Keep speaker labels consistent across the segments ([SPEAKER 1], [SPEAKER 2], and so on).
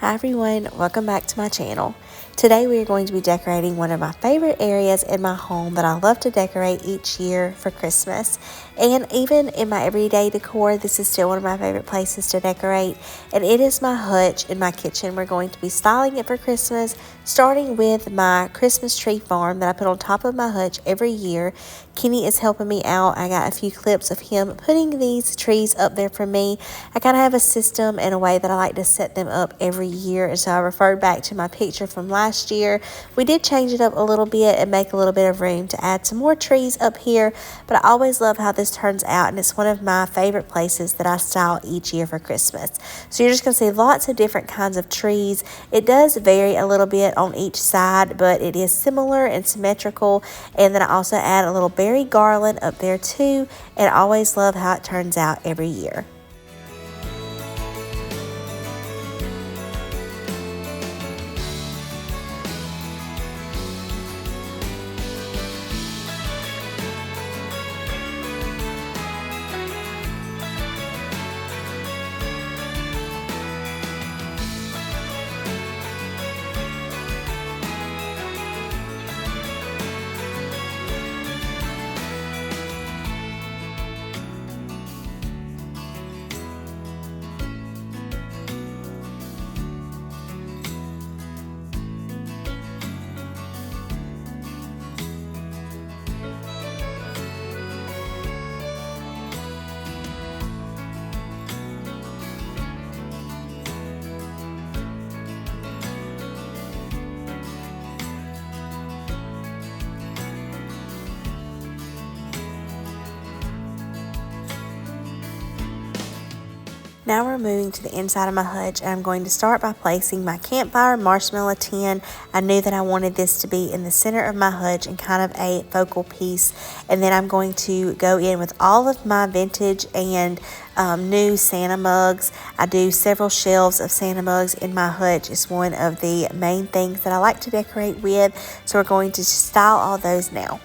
[SPEAKER 1] Hi everyone, welcome back to my channel. Today we are going to be decorating one of my favorite areas in my home that I love to decorate each year for Christmas. And even in my everyday decor, this is still one of my favorite places to decorate. And it is my hutch in my kitchen. We're going to be styling it for Christmas, starting with my Christmas tree farm that I put on top of my hutch every year. Kenny is helping me out. I got a few clips of him putting these trees up there for me. I kind of have a system and a way that I like to set them up every year, and so I referred back to my picture from last year. We did change it up a little bit and make a little bit of room to add some more trees up here, but I always love how this turns out, and it's one of my favorite places that I style each year for Christmas. So you're just going to see lots of different kinds of trees. It does vary a little bit on each side, but it is similar and symmetrical. And then I also add a little berry garland up there too, and I always love how it turns out every year. Now we're moving to the inside of my hutch, and I'm going to start by placing my campfire marshmallow tin. I knew that I wanted this to be in the center of my hutch and kind of a focal piece. And then I'm going to go in with all of my vintage and new Santa mugs. I do several shelves of Santa mugs in my hutch. It's one of the main things that I like to decorate with. So we're going to style all those now.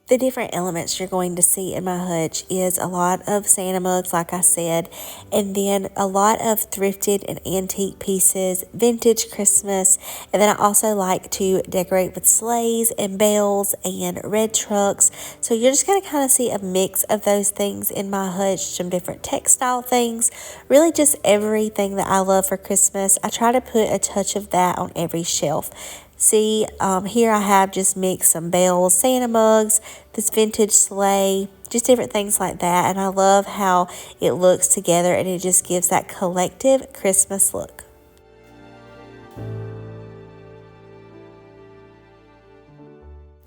[SPEAKER 1] The different elements you're going to see in my hutch is a lot of Santa mugs, like I said, and then a lot of thrifted and antique pieces, vintage Christmas, and then I also like to decorate with sleighs and bells and red trucks. So you're just going to kind of see a mix of those things in my hutch, some different textile things, really just everything that I love for Christmas. I try to put a touch of that on every shelf. See, here I have just mixed some bells, Santa mugs, this vintage sleigh, just different things like that. And I love how it looks together, and it just gives that collective Christmas look.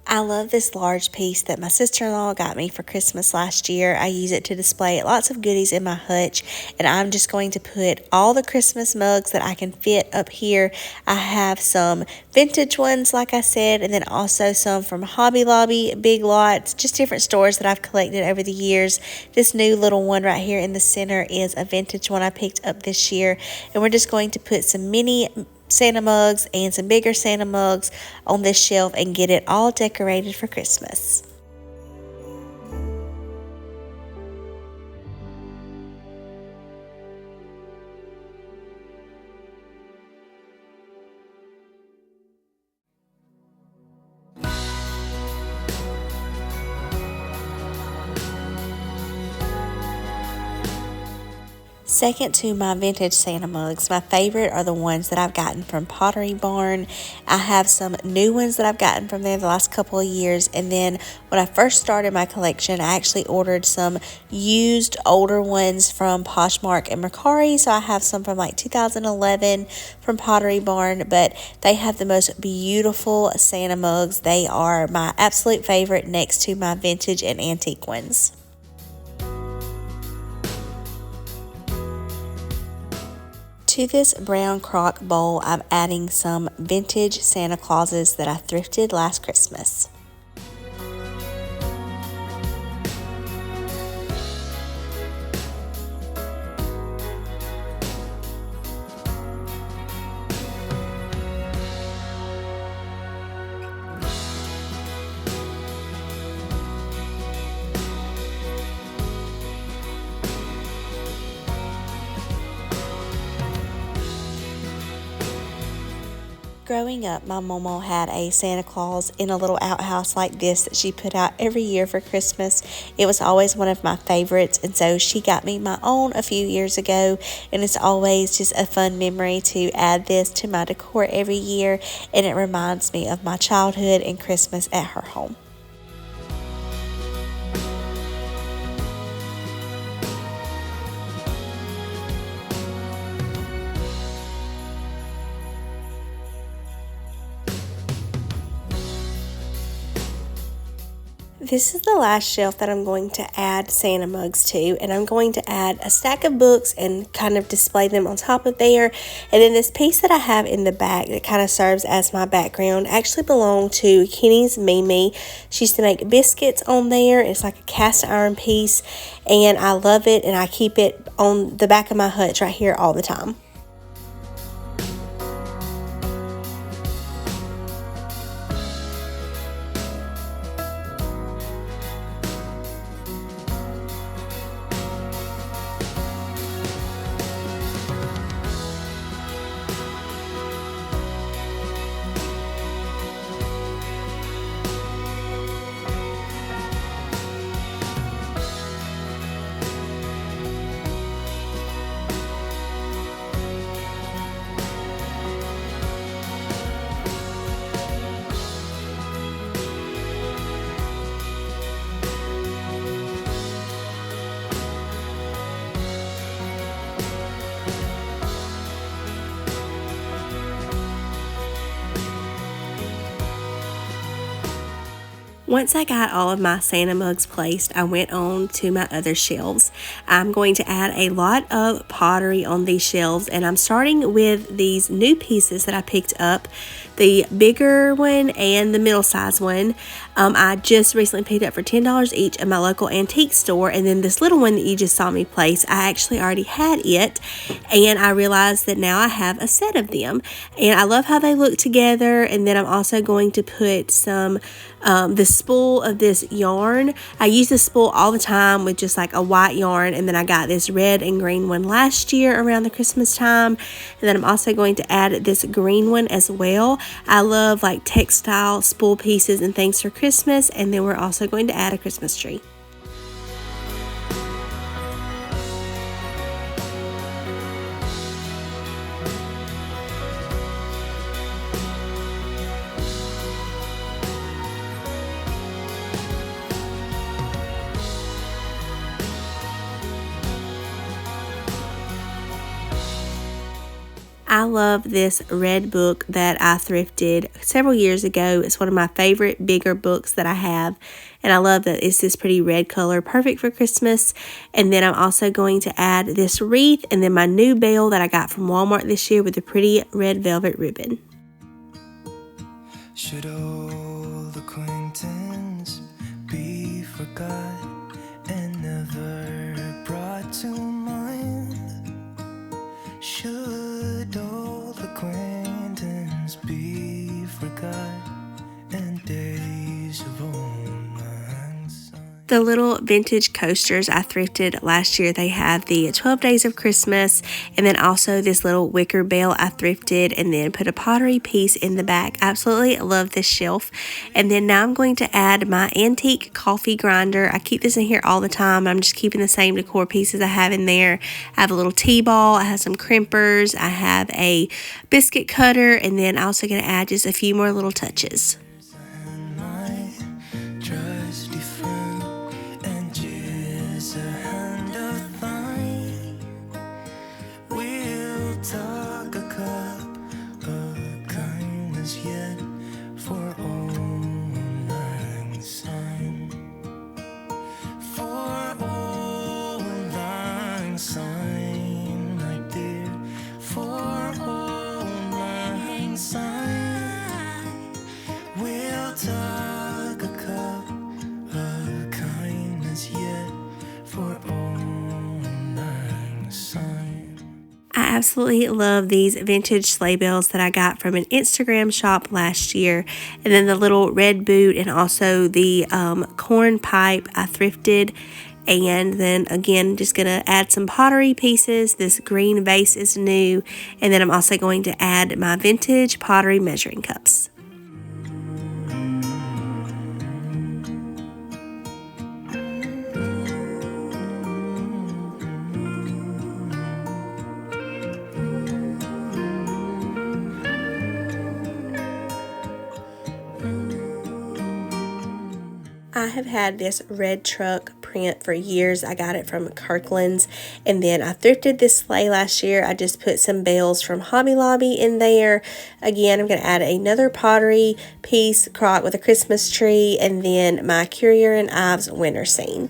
[SPEAKER 1] I love this large piece that my sister-in-law got me for Christmas last year. I use it to display lots of goodies in my hutch, and I'm just going to put all the Christmas mugs that I can fit up here. I have some vintage ones, like I said, and then also some from Hobby Lobby, Big Lots, just different stores that I've collected over the years. This new little one right here in the center is a vintage one I picked up this year, and we're just going to put some mini Santa mugs and some bigger Santa mugs on this shelf and get it all decorated for Christmas. Second to my vintage Santa mugs, my favorite are the ones that I've gotten from Pottery Barn. I have some new ones that I've gotten from there the last couple of years, and then when I first started my collection, I actually ordered some used older ones from Poshmark and Mercari, so I have some from like 2011 from Pottery Barn, but they have the most beautiful Santa mugs. They are my absolute favorite next to my vintage and antique ones. To this brown crock bowl, I'm adding some vintage Santa Clauses that I thrifted last Christmas. Growing up, my mama had a Santa Claus in a little outhouse like this that she put out every year for Christmas. It was always one of my favorites, and so she got me my own a few years ago, and it's always just a fun memory to add this to my decor every year, and it reminds me of my childhood and Christmas at her home. This is the last shelf that I'm going to add Santa mugs to, and I'm going to add a stack of books and kind of display them on top of there. And then this piece that I have in the back that kind of serves as my background actually belonged to Kenny's Mimi. She used to make biscuits on there. It's like a cast iron piece, and I love it, and I keep it on the back of my hutch right here all the time. Once I got all of my Santa mugs placed, I went on to my other shelves. I'm going to add a lot of pottery on these shelves, and I'm starting with these new pieces that I picked up, the bigger one and the middle-sized one. I just recently picked up for $10 each at my local antique store, and then this little one that you just saw me place, I actually already had it, and I realized that now I have a set of them, and I love how they look together. And then I'm also going to put some the spool of this yarn. I use this spool all the time with just like a white yarn, and then I got this red and green one last year around the Christmas time, and then I'm also going to add this green one as well. I love like textile spool pieces and things for Christmas, and then we're also going to add a Christmas tree. I love this red book that I thrifted several years ago. It's one of my favorite bigger books that I have, and I love that it's this pretty red color, perfect for Christmas. And then I'm also going to add this wreath, and then my new bell that I got from Walmart this year with a pretty red velvet ribbon.
[SPEAKER 2] Should old acquaintance be forgot and never brought to mind? Should old acquaintance be forgot and days of old lang syne?
[SPEAKER 1] The little vintage coasters I thrifted last year, they have the 12 Days of Christmas, and then also this little wicker bell I thrifted and then put a pottery piece in the back. Absolutely love this shelf. And then now I'm going to add my antique coffee grinder. I keep this in here all the time. I'm just keeping the same decor pieces I have in there. I have a little tea ball, I have some crimpers, I have a biscuit cutter, and then I'm also going to add just a few more little touches. I absolutely love these vintage sleigh bells that I got from an Instagram shop last year. And then the little red boot and also the corn pipe I thrifted. And then again, just going to add some pottery pieces. This green vase is new. And then I'm also going to add my vintage pottery measuring cups. I have had this red truck print for years. I got it from Kirkland's, and then I thrifted this sleigh last year. I just put some bells from Hobby Lobby in there. Again, I'm going to add another pottery piece crock with a Christmas tree, and then my Currier and Ives winter scene.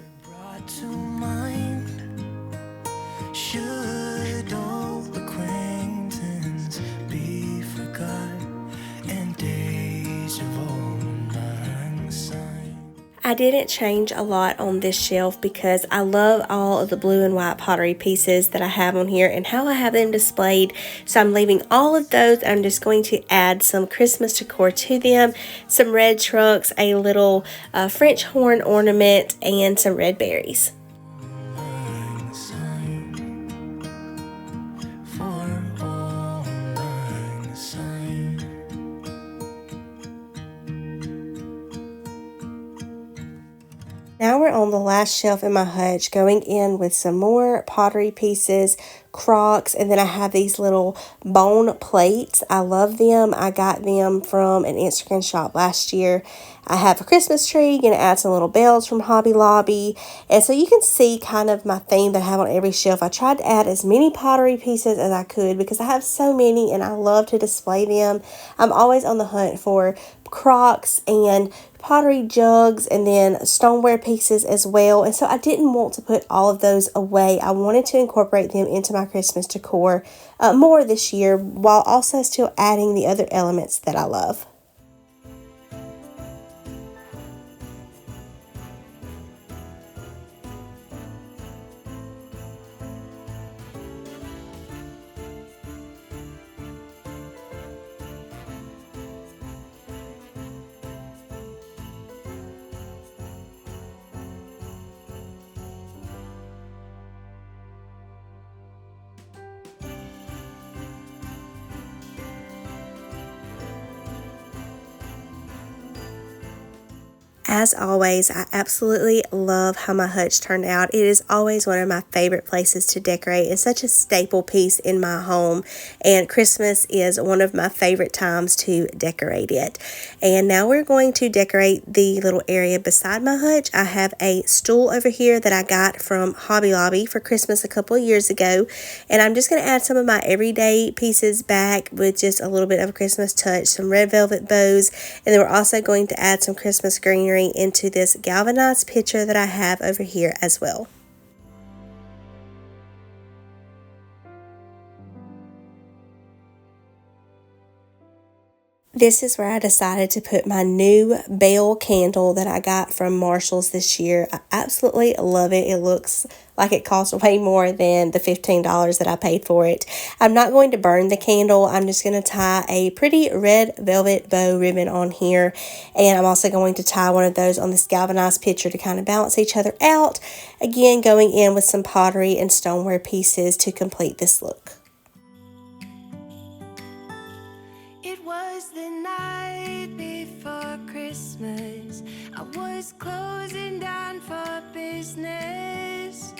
[SPEAKER 1] I didn't change a lot on this shelf because I love all of the blue and white pottery pieces that I have on here and how I have them displayed. So I'm leaving all of those. I'm just going to add some Christmas decor to them. Some red trucks, a little French horn ornament, and some red berries. Now we're on the last shelf in my hutch, going in with some more pottery pieces, crocks, and then I have these little bone plates. I love them. I got them from an Instagram shop last year. I have a Christmas tree, gonna add some little bells from Hobby Lobby. And so you can see kind of my theme that I have on every shelf. I tried to add as many pottery pieces as I could because I have so many and I love to display them. I'm always on the hunt for crocks and pottery jugs and then stoneware pieces as well. And so I didn't want to put all of those away. I wanted to incorporate them into my Christmas decor more this year while also still adding the other elements that I love. As always, I absolutely love how my hutch turned out. It is always one of my favorite places to decorate. It's such a staple piece in my home, and Christmas is one of my favorite times to decorate it. And now we're going to decorate the little area beside my hutch. I have a stool over here that I got from Hobby Lobby for Christmas a couple of years ago, and I'm just going to add some of my everyday pieces back with just a little bit of a Christmas touch, some red velvet bows, and then we're also going to add some Christmas greenery into this galvanized pitcher that I have over here as well. This is where I decided to put my new bell candle that I got from Marshall's this year. I absolutely love it. It looks like it cost way more than the $15 that I paid for it. I'm not going to burn the candle. I'm just going to tie a pretty red velvet bow ribbon on here. And I'm also going to tie one of those on this galvanized pitcher to kind of balance each other out. Again, going in with some pottery and stoneware pieces to complete this look.
[SPEAKER 2] It was the night before Christmas. I was closing down for business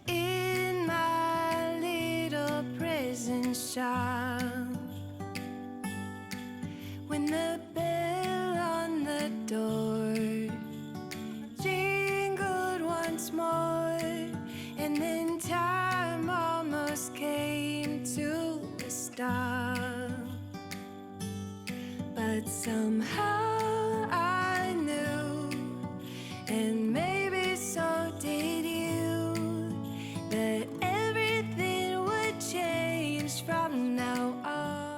[SPEAKER 2] in my little present shop, when the bell on the door jingled once more, and then time almost came to a stop. But somehow I knew, and maybe so did you, that everything would change from now on.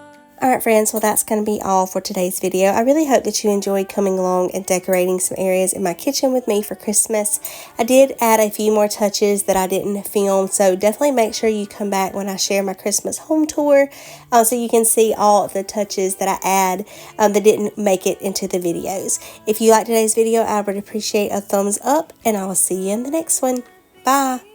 [SPEAKER 1] Alright friends, well that's going to be all for today's video. I really hope that you enjoyed coming along and decorating some areas in my kitchen with me for Christmas. I did add a few more touches that I didn't film, so definitely make sure you come back when I share my Christmas home tour so you can see all of the touches that I add that didn't make it into the videos. If you liked today's video, I would appreciate a thumbs up, and I will see you in the next one. Bye!